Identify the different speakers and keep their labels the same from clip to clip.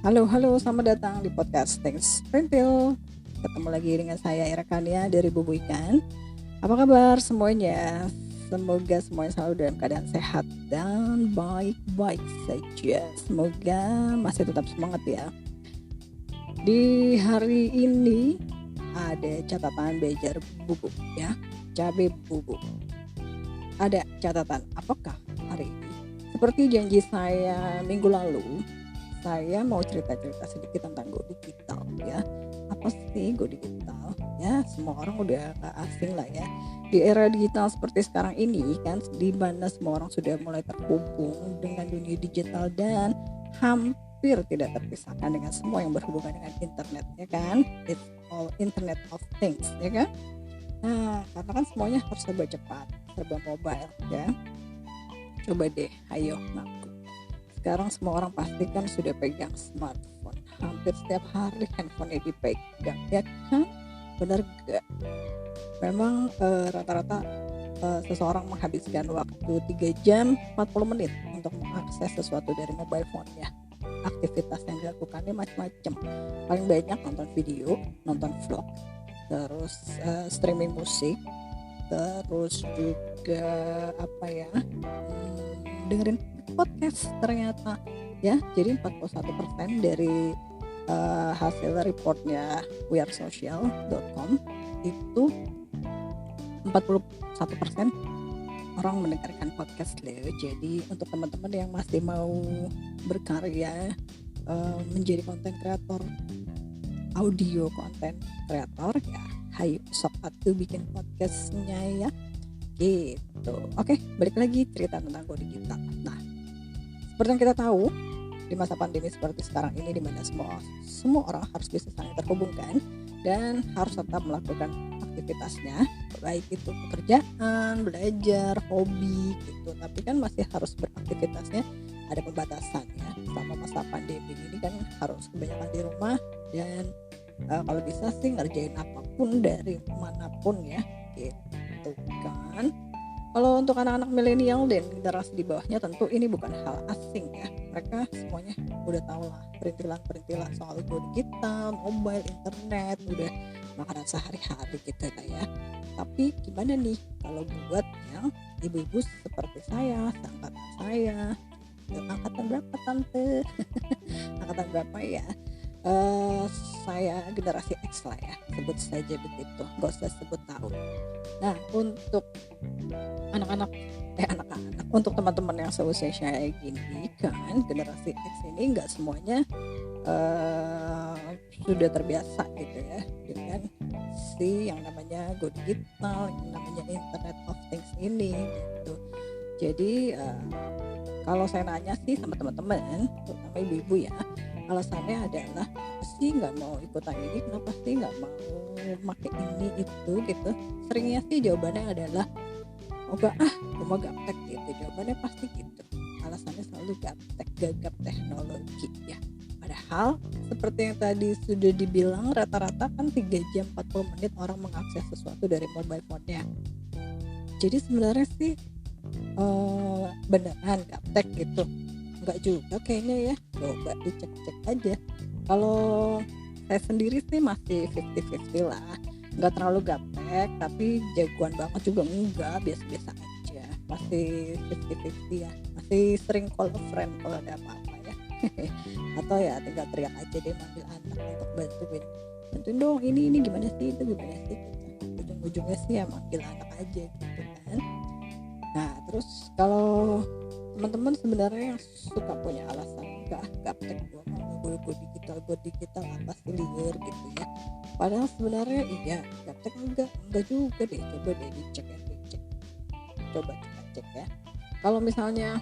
Speaker 1: Halo, selamat datang di podcast Thanks Printil. Ketemu lagi dengan saya Ira Kania dari Bubu Ikan. Apa kabar semuanya? Semoga semuanya selalu dalam keadaan sehat dan baik-baik saja. Semoga masih tetap semangat ya. Di hari ini ada catatan belajar Bubu ya, cabai Bubu. Ada catatan apakah hari ini? Seperti janji saya minggu lalu, saya mau cerita-cerita sedikit tentang Go Digital ya. Apa sih Go Digital? Ya, semua orang udah gak asing lah ya. Di era digital seperti sekarang ini kan, di mana semua orang sudah mulai terhubung dengan dunia digital dan hampir tidak terpisahkan dengan semua yang berhubungan dengan internet ya kan. It's all Internet of Things ya kan. Nah, karena kan semuanya harus serba cepat, serba mobile ya. Coba deh, ayo ngaku. Sekarang semua orang pasti kan sudah pegang smartphone. Hampir setiap hari handphonenya dipegang, ya kan? Bener gak? Memang rata-rata seseorang menghabiskan waktu 3 jam 40 menit untuk mengakses sesuatu dari mobile phone-nya. Aktivitas yang dilakukannya macam-macam. Paling banyak nonton video, nonton vlog, terus streaming musik, terus juga dengerin podcast ternyata ya. Jadi 41% dari hasil reportnya wearesocial.com itu 41% orang mendengarkan podcast loh. Jadi untuk teman-teman yang masih mau berkarya menjadi konten kreator, audio konten kreator ya, hayu sok atuh bikin podcastnya ya gitu. Oke, balik lagi cerita tentang Go Digital. Nah, seperti yang kita tahu di masa pandemi seperti sekarang ini, di mana semua orang harus bisa saling terhubungkan dan harus tetap melakukan aktivitasnya, baik itu pekerjaan, belajar, hobi gitu. Tapi kan masih harus beraktivitasnya, ada pembatasan ya. Selama masa pandemi ini kan harus kebanyakan di rumah dan kalau bisa sih ngerjain apapun dari manapun ya gitu kan. Kalau untuk anak-anak milenial dan generasi di bawahnya tentu ini bukan hal asing ya. Mereka semuanya udah tahu lah perintilan-perintilan soal Go Digital, mobile, internet, udah makanan sehari-hari gitu lah ya. Tapi gimana nih kalau buat yang ibu-ibu seperti saya, seangkatan saya, angkatan berapa tante? Angkatan berapa ya? Saya generasi X lah ya, sebut saja begitu, gak usah sebut tahun. Nah, untuk anak-anak untuk teman-teman yang seusia saya gini kan, generasi X ini nggak semuanya sudah terbiasa gitu ya dengan si yang namanya Go Digital, yang namanya Internet of Things ini gitu. Jadi kalau saya nanya sih sama teman-teman, terutama ibu-ibu ya, alasannya adalah sih nggak mau ikutan ini, kenapa sih nggak mau pakai ini itu gitu. Seringnya sih jawabannya adalah gue mau gaptek gitu. Jawabannya pasti gitu, alasannya selalu gaptek, gagap teknologi ya. Padahal seperti yang tadi sudah dibilang, rata-rata kan 3 jam 40 menit orang mengakses sesuatu dari mobile phone-nya. Jadi sebenarnya sih beneran gaptek gitu? Enggak juga kayaknya ya. Coba dicek-cek aja. Kalau saya sendiri sih masih 50-50 lah, nggak terlalu gaptek tapi jagoan banget juga enggak, biasa-biasa aja, masih 50-50 ya. Masih sering call a friend kalau ada apa-apa ya. Atau ya tinggal teriak aja deh, manggil anak untuk bantuin dong, ini gimana sih, itu gimana sih gitu. Ujung-ujungnya sih ya manggil anak aja gitu kan. Nah, terus kalau teman-teman sebenarnya yang suka punya alasan gaptek, gue mau go digital apa sih liur gitu ya, padahal sebenarnya iya gaptek enggak juga deh. Coba deh dicek, coba kita cek ya. Kalau misalnya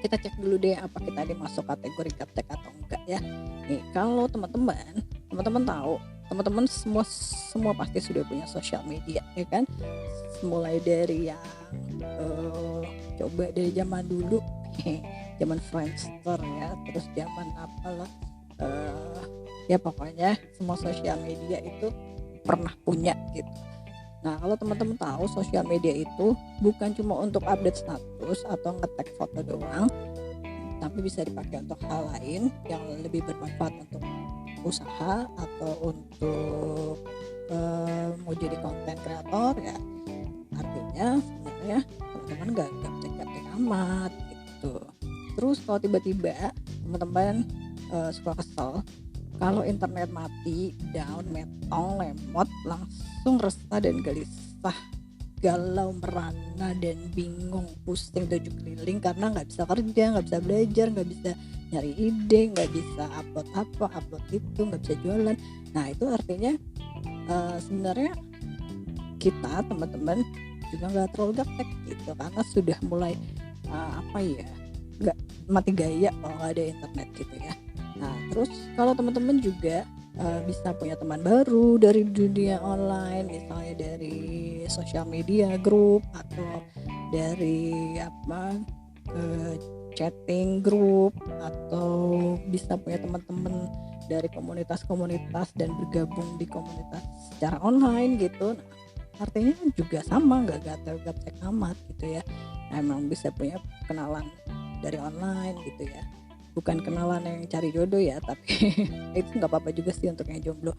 Speaker 1: kita cek dulu deh apa kita dimasuk kategori gaptek atau enggak ya. Nih, kalau teman-teman tahu, teman-teman semua pasti sudah punya sosial media ya kan, mulai dari yang coba dari zaman dulu zaman Friendster ya, terus zaman apalah ya pokoknya semua sosial media itu pernah punya gitu. Nah, kalau teman-teman tahu, sosial media itu bukan cuma untuk update status atau nge-tag foto doang, tapi bisa dipakai untuk hal lain yang lebih bermanfaat untuk usaha atau untuk mau jadi konten kreator ya. Artinya sebenarnya teman-teman gak gaptek amat gitu. Terus kalau tiba-tiba teman-teman suka kesel kalau internet mati, down, metong, lemot, langsung resah dan gelisah, galau, merana dan bingung, pusing 7 keliling karena nggak bisa kerja, nggak bisa belajar, nggak bisa nyari ide, nggak bisa upload apa, upload itu, nggak bisa jualan. Nah itu artinya sebenarnya kita teman-teman juga nggak terlalu gaptek gitu, karena sudah mulai nggak mati gaya kalau nggak ada internet gitu ya. Nah terus kalau teman-teman juga bisa punya teman baru dari dunia online, misalnya dari sosial media grup atau dari chatting grup, atau bisa punya teman-teman dari komunitas-komunitas dan bergabung di komunitas secara online gitu. Nah, artinya juga sama, nggak gaptek amat gitu ya. Nah, emang bisa punya kenalan dari online gitu ya, bukan kenalan yang cari jodoh ya, tapi itu nggak apa-apa juga sih untuk yang jomblo.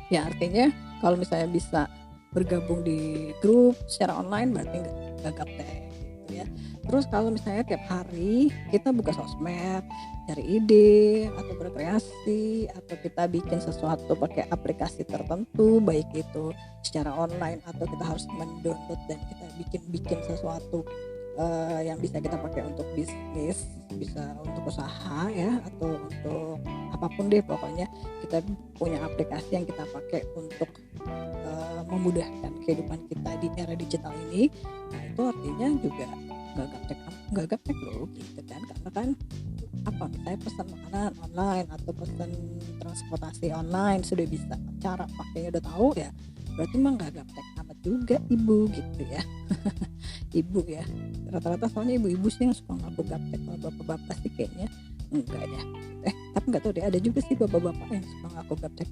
Speaker 1: Ya artinya kalau misalnya bisa bergabung di grup secara online berarti nggak gaptek gitu ya. Terus kalau misalnya tiap hari kita buka sosmed, cari ide atau berkreasi, atau kita bikin sesuatu pakai aplikasi tertentu, baik itu secara online atau kita harus mendownload dan kita bikin sesuatu yang bisa kita pakai untuk bisnis, bisa untuk usaha ya, atau untuk apapun deh, pokoknya kita punya aplikasi yang kita pakai untuk memudahkan kehidupan kita di era digital ini. Nah itu artinya juga nggak gaptek loh gitu kan, karena kan misalnya pesan makanan online atau pesan transportasi online sudah bisa, cara pakainya udah tahu ya, berarti mah nggak gaptek amat juga ibu gitu ya. Ibu ya, rata-rata soalnya ibu-ibu sih yang suka ngaku gaptek, kalau bapak-bapak sih kayaknya enggak ya. Tapi nggak tahu deh, ada juga sih bapak-bapak yang suka ngaku gaptek.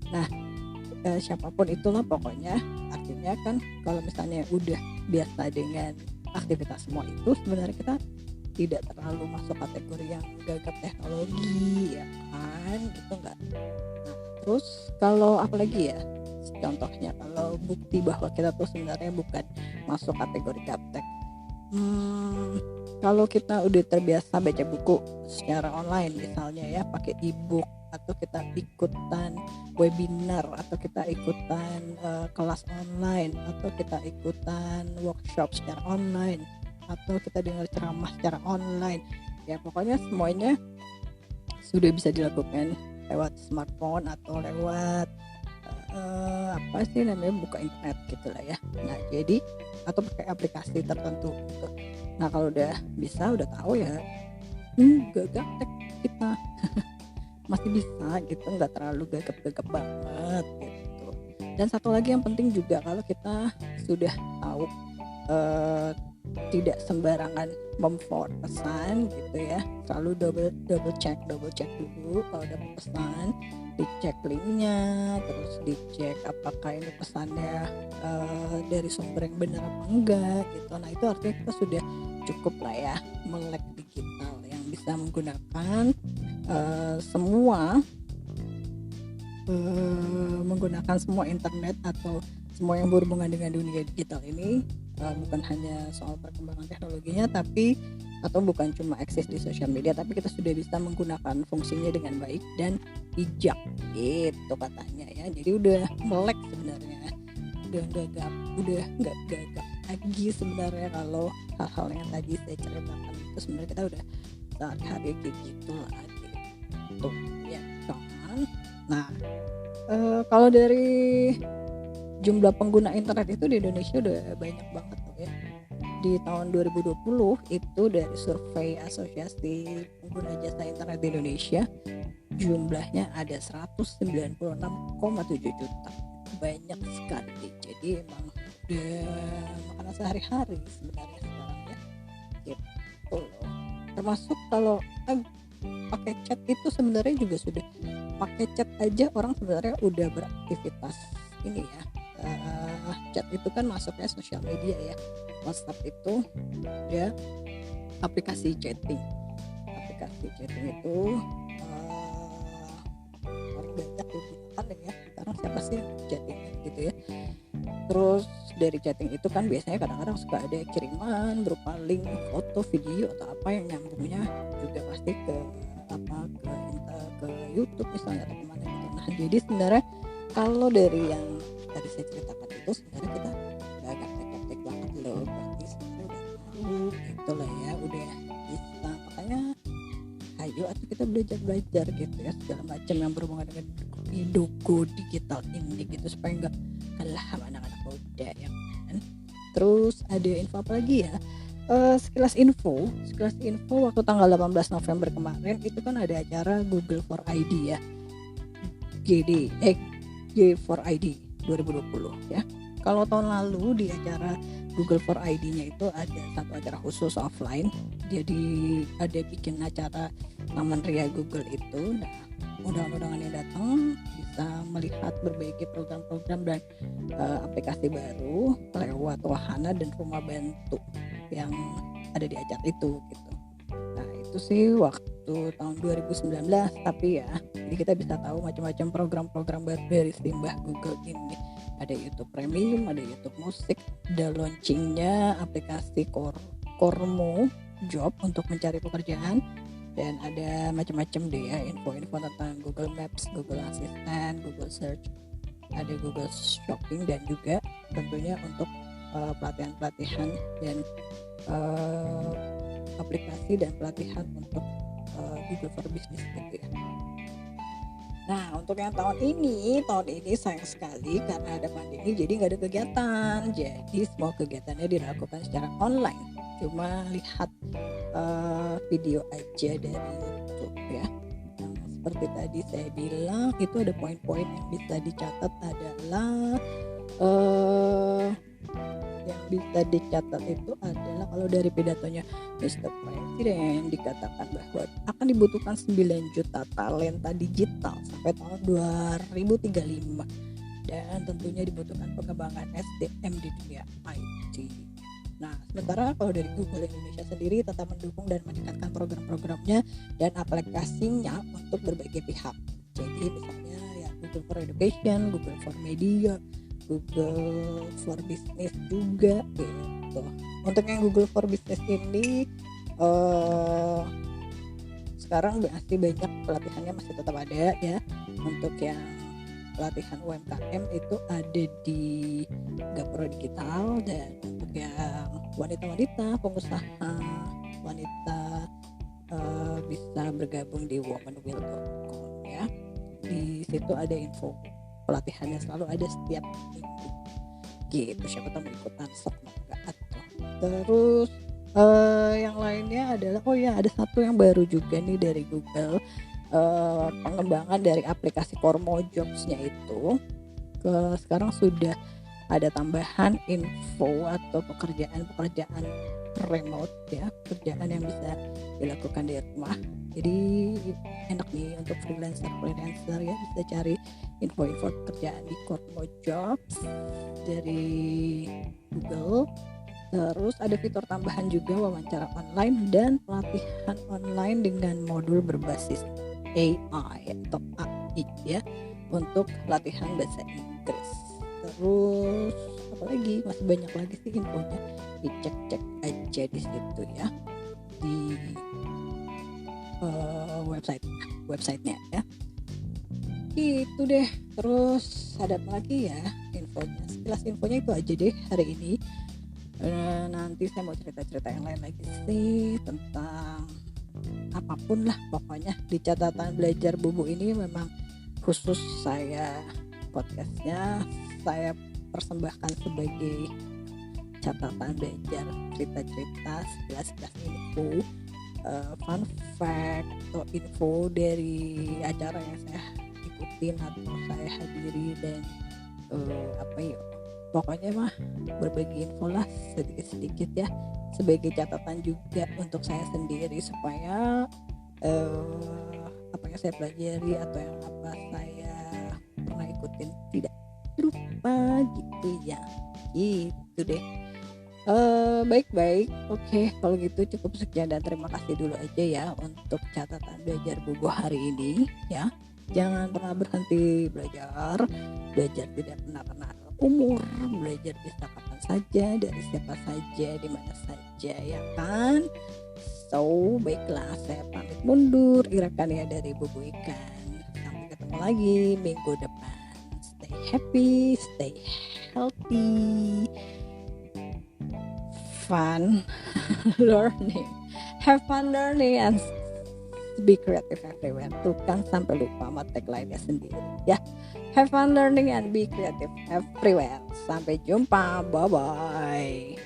Speaker 1: Nah siapapun itulah pokoknya, artinya kan kalau misalnya udah biasa dengan aktivitas semua itu, sebenarnya kita tidak terlalu masuk kategori yang gagap teknologi ya kan, gitu enggak. Nah, terus kalau apalagi ya, contohnya kalau bukti bahwa kita tuh sebenarnya bukan masuk kategori gaptek, kalau kita udah terbiasa baca buku secara online misalnya ya, pakai ebook, atau kita ikutan webinar, atau kita ikutan kelas online, atau kita ikutan workshop secara online, atau kita dengar ceramah secara online ya, pokoknya semuanya sudah bisa dilakukan lewat smartphone atau lewat buka internet gitulah ya. Nah jadi atau pakai aplikasi tertentu gitu. Nah kalau udah bisa, udah tahu ya, gak gaptek kita. Masih bisa gitu, nggak terlalu gagap-gagap banget gitu. Dan satu lagi yang penting juga, kalau kita sudah tahu tidak sembarangan memforward pesan gitu ya, selalu double check dulu kalau udah pesan, dicek linknya, terus dicek apakah ini pesannya dari sumber yang benar apa enggak gitu. Nah itu artinya kita sudah cukup lah ya melek digital yang bisa menggunakan menggunakan semua internet atau semua yang berhubungan dengan dunia digital ini, bukan hanya soal perkembangan teknologinya, tapi atau bukan cuma eksis di sosial media, tapi kita sudah bisa menggunakan fungsinya dengan baik dan bijak gitu katanya ya. Jadi udah melek sebenarnya, udah nggak gagap lagi sebenarnya kalau hal-hal yang tadi saya ceritakan itu sebenarnya kita udah sehari-hari kayak gitu lah gitu ya kan. Nah kalau dari jumlah pengguna internet itu di Indonesia udah banyak banget tuh ya. Di tahun 2020 itu dari survei Asosiasi Pengguna Jasa Internet di Indonesia, jumlahnya ada 196,7 juta. Banyak sekali. Jadi emang udah makanan sehari-hari sebenarnya sekarang ya. Gitu loh. Termasuk kalau pakai chat itu sebenarnya juga sudah, pakai chat aja orang sebenarnya udah beraktivitas ini ya. Chat itu kan masuknya sosial media ya. WhatsApp itu ya aplikasi chatting. Aplikasi chatting itu orang banyak digunakan ya. Sekarang siapa sih chatting gitu ya. Terus dari chatting itu kan biasanya kadang-kadang suka ada kiriman berupa link, foto, video atau apa yang nyambungnya juga pasti ke YouTube misalnya atau kemana gitu. Nah jadi sebenarnya kalau dari yang tadi saya ceritakan itu sebenarnya kita nggak gaptek banget loh, pasti sebenarnya udah tahu gitu lah ya, udah bisa. Makanya ayo atau kita belajar gitu ya segala macam yang berhubungan dengan duku digital ini gitu supaya nggak kalah sama anak-anak muda ya kan. Terus ada info apa lagi ya? Sekilas info waktu tanggal 18 November kemarin itu kan ada acara Google for ID ya, G for ID 2020 ya. Kalau tahun lalu di acara Google for ID-nya itu ada satu acara khusus offline, jadi ada bikin acara Taman Ria Google itu. Nah undangan-undangan yang datang bisa melihat berbagai program-program dan aplikasi baru lewat wahana dan rumah bantu yang ada di acara itu gitu. Nah itu sih waktu tahun 2019, tapi ya jadi kita bisa tahu macam-macam program-program baru dari Simbah Google ini. Ada YouTube Premium, ada YouTube Musik, ada launchingnya aplikasi Kormo Job untuk mencari pekerjaan, dan ada macam-macam deh ya info-info tentang Google Maps, Google Assistant, Google Search, ada Google Shopping, dan juga tentunya untuk pelatihan-pelatihan dan aplikasi dan pelatihan untuk Google for Business gitu ya. Nah untuk yang tahun ini sayang sekali karena ada pandemi jadi nggak ada kegiatan, jadi semua kegiatannya dilakukan secara online, cuma lihat video aja dari YouTube ya. Nah, seperti tadi saya bilang itu ada poin-poin yang bisa dicatat adalah yang bisa dicatat itu adalah kalau dari pidatonya Mr. Presiden dikatakan bahwa akan dibutuhkan 9 juta talenta digital sampai tahun 2035, dan tentunya dibutuhkan pengembangan SDM di dunia IT. Nah, sementara kalau dari Google Indonesia sendiri tetap mendukung dan meningkatkan program-programnya dan aplikasinya untuk berbagai pihak. Jadi misalnya ya Google for Education, Google for Media, Google for Business juga gitu. Untuk yang Google for Business ini sekarang masih banyak pelatihannya masih tetap ada ya. Untuk yang pelatihan UMKM itu ada di Gapro Digital, dan untuk yang wanita-wanita pengusaha wanita bisa bergabung di womanwill.com ya. Di situ ada info pelatihannya, selalu ada setiap minggu gitu, siapa tahu mau ikutan sok mangga atau. Terus yang lainnya adalah ada satu yang baru juga nih dari Google, pengembangan dari aplikasi Kormo Jobs-nya itu sekarang sudah ada tambahan info atau pekerjaan remote ya, pekerjaan yang bisa dilakukan di rumah. Jadi enak nih untuk freelancer ya, bisa cari info-info pekerjaan di Kormo Jobs dari Google. Terus ada fitur tambahan juga wawancara online dan pelatihan online dengan modul berbasis AI atau AI ya untuk latihan bahasa Inggris. Terus apalagi masih banyak lagi sih infonya, dicek aja di situ ya, di websitenya ya. Itu deh. Terus ada apa lagi ya infonya? Sekilas infonya itu aja deh hari ini. Nanti saya mau cerita-cerita yang lain lagi sih tentang apapun lah pokoknya. Di catatan belajar bubu ini memang khusus podcastnya saya persembahkan sebagai catatan belajar, cerita-cerita sekilas info, fun fact atau info dari acara yang saya ikutin atau saya hadiri, dan pokoknya mah berbagi info lah sedikit-sedikit ya, sebagai catatan juga untuk saya sendiri supaya apa yang saya pelajari atau yang apa saya ikutin tidak lupa gitu ya, gitu deh. Baik-baik. Oke, kalau gitu cukup sekian dan terima kasih dulu aja ya untuk catatan belajar buku hari ini ya. Jangan pernah berhenti belajar. Belajar tidak pernah kenal umur. Belajar bisa kapan saja, dari siapa saja, di mana saja ya kan. So, baiklah saya pamit mundur. Irakan ya dari Bubu Ikan. Sampai ketemu lagi minggu depan. Stay happy, stay healthy, fun learning, have fun learning and be creative everywhere. Tuh kan sampai lupa sama tagline-nya sendiri ya. Have fun learning and be creative everywhere. Sampai jumpa, bye bye.